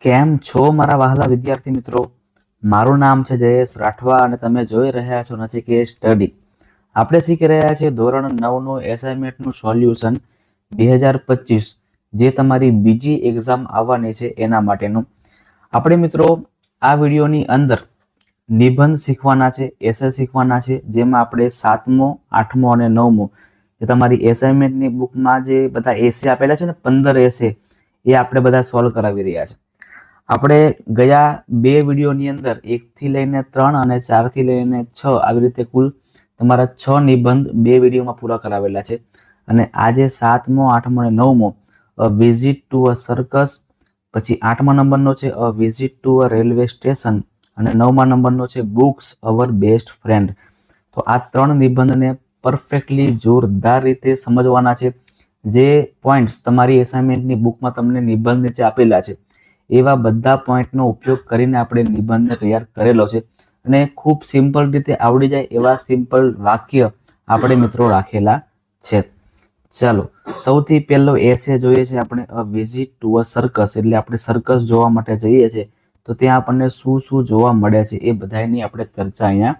કેમ છો મારા વહાલા વિદ્યાર્થી મિત્રો? મારું નામ છે જયેશ રાઠવા અને તમે જોઈ રહ્યા છો નચિકેત સ્ટડી. આપણે શીખી રહ્યા છીએ ધોરણ 9 નું એસાઇનમેન્ટનું સોલ્યુશન 2025, જે તમારી બીજી એક્ઝામ આવવાની છે એના માટેનું. આપણે મિત્રો આ વિડીયોની અંદર નિબંધ શીખવાના છે, એસે શીખવાના છે, જેમાં આપણે 7મો, 8મો અને 9મો જે તમારી એસાઇનમેન્ટની બુકમાં જે બધા એસે આપેલા છે ને, 15 એસે, એ આપણે બધા સોલ્વ કરાવી રહ્યા છે. આપણે ગયા બે વિડીયોની અંદર 1 થી લઈને 3 અને 4 થી લઈને 6 આવી રીતે કુલ તમારા 6 નિબંધ બે વિડીયોમાં પૂરા કરાવેલા છે. અને આજે 7મો, 8મો અને 9મો a visit to a circus, પછી 8મા નંબરનો છે a visit to a railway station અને 9મા નંબરનો છે બુક્સ અવર બેસ્ટ ફ્રેન્ડ. તો આ 3 નિબંધને પરફેક્ટલી જોરદાર રીતે સમજવાના છે. જે પોઈન્ટ્સ તમારી એસાઇનમેન્ટની બુકમાં તમને નિબંધ નીચે આપેલા છે એવા બધા પોઈન્ટનો ઉપયોગ કરીને આપણે નિબંધને તૈયાર કરેલો છે. અને ખૂબ સિમ્પલ રીતે આવડી જાય એવા સિમ્પલ વાક્ય આપણે મિત્રો રાખેલા છે. ચાલો, સૌથી પહેલો એસે જોઈએ છે આપણે અ વિઝિટ ટુ અ સર્કસ, એટલે આપણે સર્કસ જોવા માટે જઈએ છીએ તો ત્યાં આપણને શું શું જોવા મળે છે એ બધાની આપણે ચર્ચા અહીંયા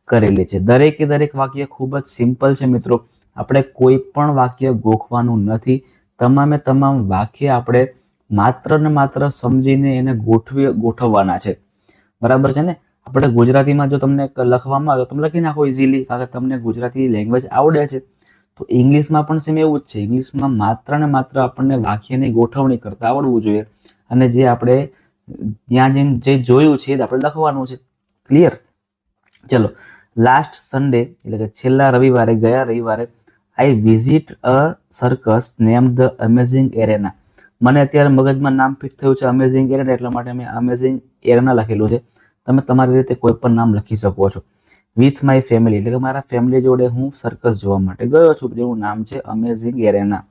કરેલી છે. દરેકે દરેક વાક્ય ખૂબ જ સિમ્પલ છે મિત્રો. આપણે કોઈ પણ વાક્ય ગોખવાનું નથી. તમામે તમામ વાક્ય આપણે માત્ર ને માત્ર સમજીને એને ગોઠવવાના છે. બરાબર છે ને? આપણે ગુજરાતીમાં જો તમને લખવામાં આવે તો તમે લખી નાખો ઇઝીલી, કારણ કે તમને ગુજરાતી લેંગ્વેજ આવડે છે. તો ઇંગ્લિશમાં પણ સેમ એવું જ છે. ઇંગ્લિશમાં માત્ર ને માત્ર આપણને વાક્યની ગોઠવણી કરતા આવડવું જોઈએ, અને જે આપણે ત્યાં જઈને જે જોયું છે એ આપણે લખવાનું છે. ક્લિયર? ચલો, લાસ્ટ સન્ડે એટલે કે છેલ્લા રવિવારે, ગયા રવિવારે, I visit a circus name the amazing arena. મને અત્યારે મગજમાં નામ ફિટ થયું છે અમેઝિંગ એરેના, એટલા માટે મેં અમેઝિંગ એરેના લખેલું છે. તમે તમારી રીતે કોઈ પણ નામ લખી શકો છો. વિથ માય ફેમિલી એટલે કે મારા ફેમિલી જોડે હું સર્કસ જોવા માટે ગયો છું, જેનું નામ છે amazing arena.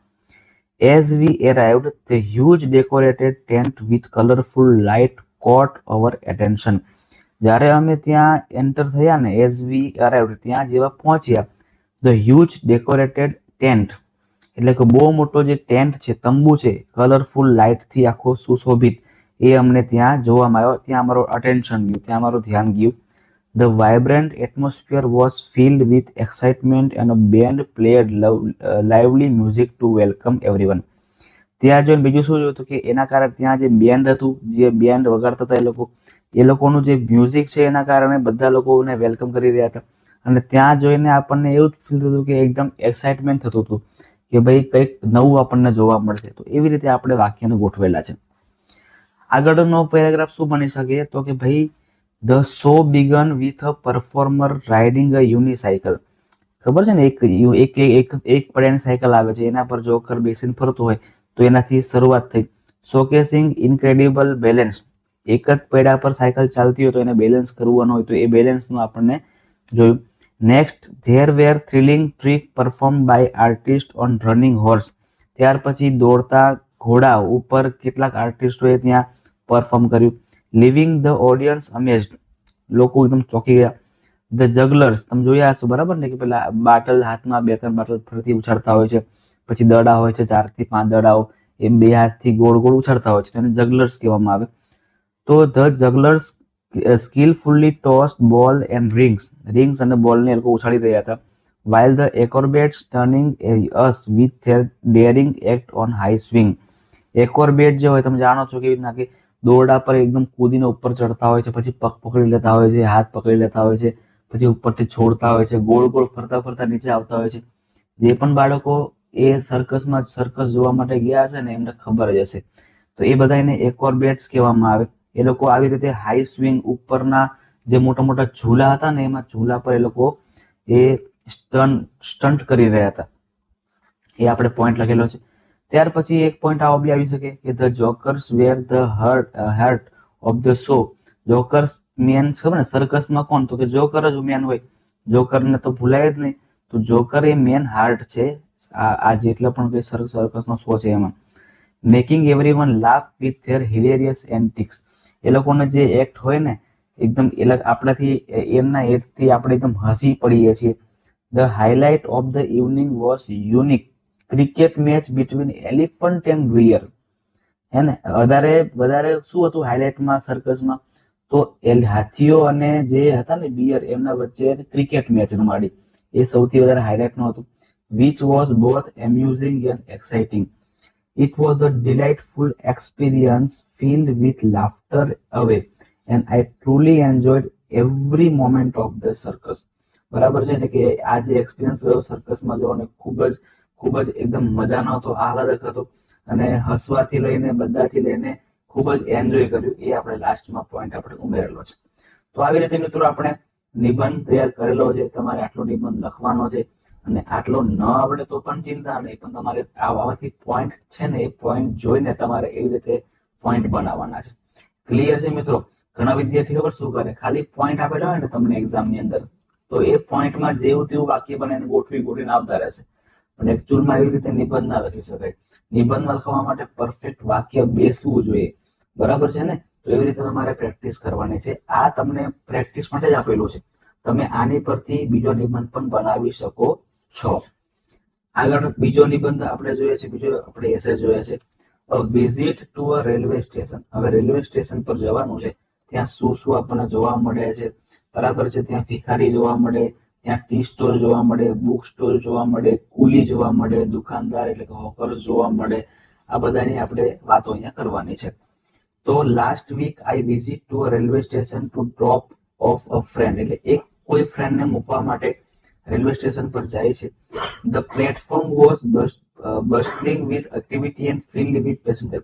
As we arrived the huge decorated tent with colourful light caught our attention. જ્યારે અમે ત્યાં એન્ટર થયા ને, એઝ વી અરાઇવ્ડ, ત્યાં જેવા પહોંચ્યા, ધ હ્યુજ ડેકોરેટેડ ટેન્ટ એટલે કે બહુ મોટો જે ટેન્ટ છે, તંબુ છે, કલરફુલ લાઇટથી આખો સુશોભિત, એ અમને ત્યાં જોવામાં આવ્યો. ત્યાં અમારો અટેન્શન ગયું, ત્યાં અમારું ધ્યાન ગયું. The vibrant atmosphere was filled with excitement and a band played lively music to welcome everyone. ત્યાં જોઈને બીજું શું જોયું હતું કે એના કારણે ત્યાં જે બેન્ડ હતું, જે બેન્ડ વગાડતા હતા એ લોકોનું જે મ્યુઝિક છે એના કારણે બધા લોકોને વેલકમ કરી રહ્યા હતા. અને ત્યાં જોઈને આપણને એવું જ ફીલ થતું કે એકદમ એક્સાઇટમેન્ટ થતું હતું કે ભાઈ કંઈક નવું આપણને જોવા મળશે. તો એવી રીતે આપણે વાક્યને ગોઠવેલા છે. આગળનો પેરેગ્રાફ શું બની શકે તો કે ભાઈ the show began with a performer riding a unicycle. ખબર છે ને, એક પડિયાની સાયકલ આવે છે, એના પર જોકર બેસીને ફરતો હોય, તો એનાથી શરૂઆત થઈ. શોકેસિંગ ઇનક્રેડિબલ બેલેન્સ, એક જ પૈડા પર સાયકલ ચાલતી હોય તો એને બેલેન્સ કરવાનું હોય, તો એ બેલેન્સનું આપણને જોયું. Next, there were thrilling trick perform by artist on running horse. ત્યાર પછી દોડતા ઘોડા ઉપર કેટલાક આર્ટિસ્ટોએ ત્યાં પરફોર્મ કર્યું. લિવિંગ ધ ઓડિયન્સ અમેઝડ, લોકો એકદમ ચોંકી ગયા. ધ જગલર્સ, તમે જોયા હશો બરાબર ને, કે પેલા બાટલ હાથમાં 2-3 બાટલ ફરતી ઉછાળતા હોય છે, પછી દડા હોય છે 4 થી 5 દડાઓ, એ 2 હાથથી ગોળ ગોળ ઉછાળતા હોય છે, તેને જગલર્સ કહેવામાં આવે. તો ધ જગલર્સ સ્કિલફુલી ટોસ્ડ બોલ એન્ડ રિંગ્સ અને બોલને એ લોકો ઉછાળી રહ્યા હતા. while the acrobats turning us with their daring act on high swing. એકોરબેટ જે હોય તમે જાણો છો કેવી રીતના કે દોરડા પર એકદમ કૂદીને ઉપર ચડતા હોય છે, પછી પગ પકડી લેતા હોય છે, હાથ પકડી લેતા હોય છે, પછી ઉપરથી છોડતા હોય છે, ગોળ ગોળ ફરતા ફરતા નીચે આવતા હોય છે. જે પણ બાળકો એ સર્કસ જોવા માટે ગયા હશે ને એમને ખબર જ હશે. તો એ બધા એને એકોરબેટ્સ કહેવામાં આવે. એ લોકો આવી રીતે હાઈ સ્વિંગ, ઉપરના જે મોટા મોટા ઝૂલા હતા ને એમાં ઝૂલા પર એ લોકો એ સ્ટન્ટ કરી રહ્યા હતા. એ આપણે પોઈન્ટ લખેલો છે. ત્યાર પછી એક પોઈન્ટ આવો બી આવી શકે કે the jokers were the heart of the show. Jokers મેન ખબર ને, સર્કસમાં કોણ, તો કે જોકર જ મેન હોય. જોકરને તો ભૂલાય જ નહીં. તો જોકર એ મેન હાર્ટ છે આ જેટલો પણ કઈ સર્કસનો શો છે એમાં. Making everyone laugh with their hilarious antics. એ લોકોને જે એક્ટ હોય ને એકદમ આપણાથી એમના એક્ટથી આપણે એકદમ હસી પડીએ છીએ. The highlight of the evening was unique cricket match between elephant and bear. હે ને. વધારે શું હતું હાઇલાઇટમાં સર્કસમાં, તો હાથીઓ અને જે હતા ને બિયર એમના વચ્ચે ક્રિકેટ મેચ રમાડી, એ સૌથી વધારે હાઇલાઇટનું હતું. which was both amusing and exciting. It was a delightful experience filled with laughter away, and I truly enjoyed every moment of the circus. બરાબર છે ને, કે આ જે એક્સપિરિયન્સ રહ્યો સર્કસમાં જવાનો ખૂબ જ એકદમ મજાનો હતો, આહલાદક હતો, અને હસવાથી લઈને બધાથી લઈને ખૂબ જ એન્જોય કર્યું. એ આપણે લાસ્ટમાં પોઈન્ટ આપણે ઉમેરેલો છે. તો આવી રીતે મિત્રો આપણે નિબંધ તૈયાર કરેલો છે. તમારે આટલો નિબંધ લખવાનો છે, અને આટલો ન આવડે તો પણ ચિંતા નહીં, પણ તમારે આવાથી પોઈન્ટ છે ને એ પોઈન્ટ જોઈને તમારે એવી રીતે પોઈન્ટ બનાવવાના છે. ક્લિયર છે મિત્રો? ઘણા વિદ્યાર્થી ખબર શું કરે, ખાલી પોઈન્ટ આપેલા હોય ને તમને એક્ઝામની અંદર, તો એ પોઈન્ટમાં જેવું તેવું વાક્ય બનાવીને ગોઠવીને આવતા રહેશે, પણ એકચ્યુઅલમાં એવી રીતે નિબંધ ના લખી શકાય. નિબંધમાં લખવા માટે પરફેક્ટ વાક્ય બેસવું જોઈએ. બરાબર છે ને? તો એવી રીતે તમારે પ્રેક્ટિસ કરવાની છે. આ તમને પ્રેક્ટિસ માટે જ આપેલું છે. તમે આની પરથી બીજો નિબંધ પણ બનાવી શકો છો. આગળ બીજો નિબંધ આપણે જોઈએ છે, બીજો આપણે એસે જોઈએ છે, a visit to a railway station. હવે રેલવે સ્ટેશન પર જવાનું છે, ત્યાં શું શું આપણને જોવા મળે છે. બરાબર છે? ત્યાં ભિખારી જોવા મળે, ત્યાં ટી સ્ટોલ જોવા મળે, બુક સ્ટોલ જોવા મળે, કુલી જોવા મળે, દુકાનદાર એટલે કે હોકર્સ જોવા મળે. આ બધાની આપણે વાતો અહીંયા કરવાની છે. તો last week I visit to a railway station to drop off a friend, એટલે એક કોઈ ફ્રેન્ડને મૂકવા માટે રેલવે સ્ટેશન પર જાય છે. The platform was bustling with activity and filled with passenger.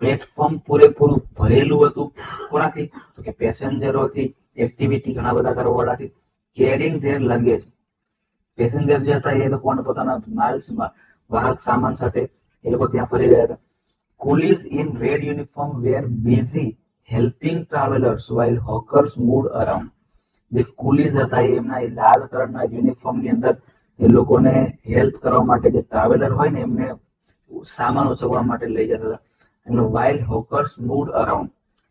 Platform પૂરેપૂરું ભરેલું હતું. કોનાથી? તો કે પેસેન્જરોથી, એક્ટિવિટી ઘણા બધા કરવાવાળાથી. કેરિંગ ધેર લગેજ, પેસેન્જર જે હતા એ લોકોને પોતાના માલ્સમાં વાહક સામાન સાથે એ લોકો ત્યાં ફરી રહ્યા હતા. Coolies in red uniform were busy helping travelers while hawkers moved around. જે કુલીઝ હતા એમના લાલ કલરના યુનિફોર્મની અંદર એ લોકોને હેલ્પ કરવા માટે, જે ટ્રાવેલર હોય ને એમને સામાન ઉચકવા માટે લઈ જતા હતા. અને while hawkers moved around,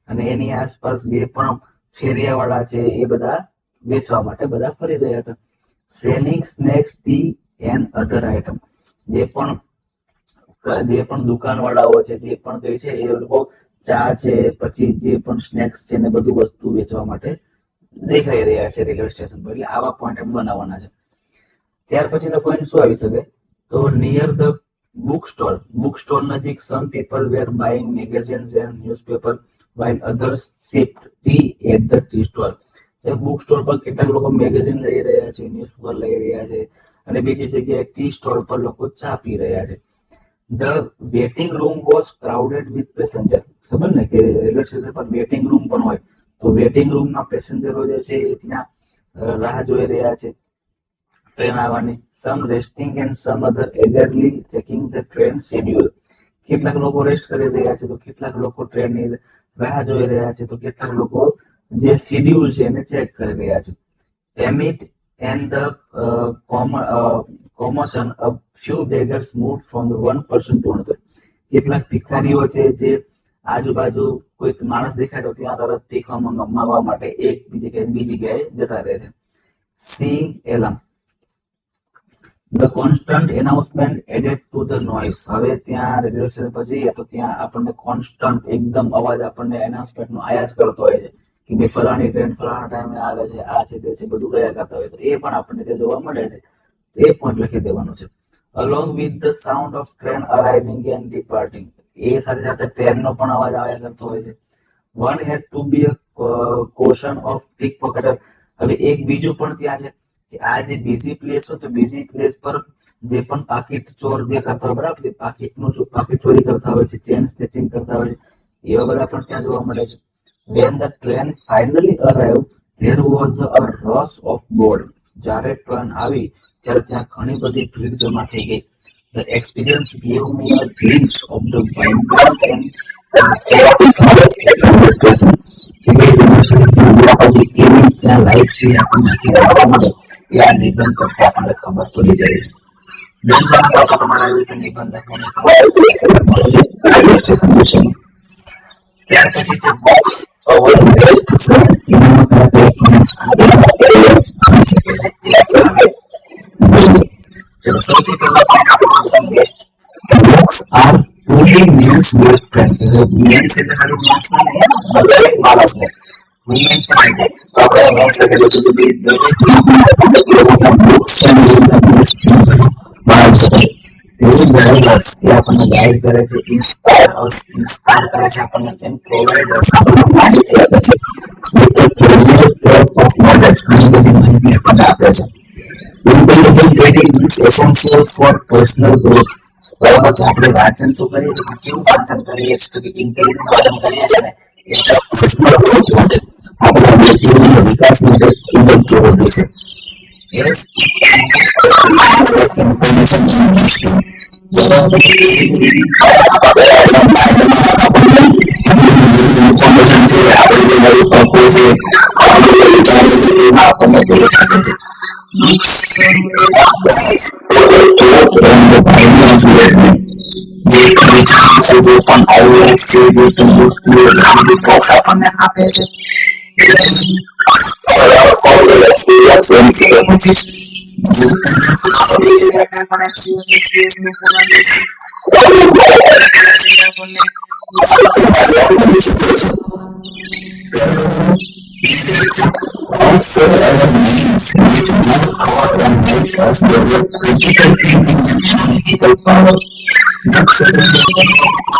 અને એની આસપાસ જે પણ ફેરિયાવાળા છે એ બધા વેચવા માટે બધા ફરી રહ્યા હતા. Selling snacks, T and other item, જે પણ દુકાનવાળાઓ છે, જે પણ કઈ છે એ લોકો ચા છે, પછી જે પણ સ્નેક્સ છે ને બધું વસ્તુ વેચવા માટે દેખાઈ રહ્યા છે રેલવે સ્ટેશન પર. એટલે આવા પોઈન્ટ બનાવવાના છે. ત્યાર પછીનો પોઈન્ટ શું આવી શકે? તો નિયર ધ બુક સ્ટોલ નજીક some people were buying magazines and newspaper while others sipped tea at the tea stall. એ બુક સ્ટોર પર કેટલાક લોકો મેગેઝિન લઈ રહ્યા છે, ન્યૂઝપેપર લઈ રહ્યા છે, અને બીજી જગ્યાએ ટી સ્ટોલ પર લોકો ચા પી રહ્યા છે. The waiting room was crowded with passenger. ખબર ને કે રેલવે સ્ટેશન પર વેટિંગ રૂમ પણ હોય, તો વેટિંગ રૂમમાં પેસેન્જરો જે છે એ ત્યાં રાહ જોઈ રહ્યા છે ટ્રેન આવવાની. Some resting and some other eagerly checking the train schedule. કેટલાક લોકો રેસ્ટ કરી રહ્યા છે, તો કેટલાક લોકો ટ્રેનની રાહ જોઈ રહ્યા છે, તો કેટલાક લોકો જે શેડ્યુલ છે એને ચેક કરી રહ્યા છે. Amid and the commotion, a few beggars moved from the one person to another. કેટલાક ભિખારીઓ છે જે આજુબાજુ કોઈ માણસ દેખાય તો ત્યાં તરત ભીખ માંગવા માટે એક બીજી જગ્યાએ જતા રહે છે. Seeing alarm, the constant announcement added to the noise. હવે ત્યાં રેલવે સ્ટેશન પર જઈએ તો ત્યાં આપણને કોન્સ્ટન્ટ એકદમ અવાજ આપણને એનાઉન્સમેન્ટ નો આયા જ કરતો હોય છે કે ભાઈ ફલાણી ટ્રેન ફલાણા ટાઈમે આવે છે, આ છે તે છે, બધું ગયા કરતા હોય, તો એ પણ આપણને ત્યાં જોવા મળે છે. એ પોઈન્ટ લખી દેવાનું છે. Along with the sound of train arriving and departing, એ સાથે સાથે ટ્રેનનો પણ અવાજ આવ્યા કરતો હોય છે. One had to be a caution of pickpocketer. હવે એક બીજું પણ ત્યાં છે કે આ જે બીઝી પ્લેસ હોય તો બીઝી પ્લેસ પર જે પણ પાકીટ ચોર જે કરતા હોય, બરાબર, પાકીટ ચોરી કરતા હોય છે, ચેન સ્નેચિંગ કરતા હોય છે, એવા બધા પણ ત્યાં જોવા મળે છે. When the train finally arrived, there was a rush of board. જ્યારે ટ્રેન આવી ત્યારે ત્યાં ઘણી બધી ભીડ જમા થઈ ગઈ. The experience gave me a glimpse of the vibrant and chaotic life at railway station. કે ભાઈ રેલવે સ્ટેશન પર કેવી ત્યાં લાઈફ છે આપણને આખી જોવા મળે, એ આ નિબંધ પરથી આપણને ખબર પડી જાય છે. બેન જણા તો તમારા એવી રીતે નિબંધ લખવાની રેલવે સ્ટેશન વિશેની. ત્યાર પછી છે બોક્સ ઓવર બેસ્ટ ફ્રેન્ડ. એનામાં કયા આવી શકે છે ચલો સૌથી પહેલા best. Books are truly new માણસને આપણને ગાઈડ કરે છે, ઇન્સ્પાયર કરે છે, આપણને માહિતી આપે છે. Intelligent trading is essential for personal growth. બરાબર છે, આપણે વાંચન તો કરીએ તો કેવું વાંચન કરીએ છીએ કે ઇન્ટેલિજન્ટ વાંચન કરીએ છીએ ને એટલે પર્સનલ ગ્રોથ માટે આપણા વ્યક્તિત્વના વિકાસ માટે ખૂબ જ જરૂરી છે. Information also elements which move forward and make us develop critical thinking and analytical power. A critical thinking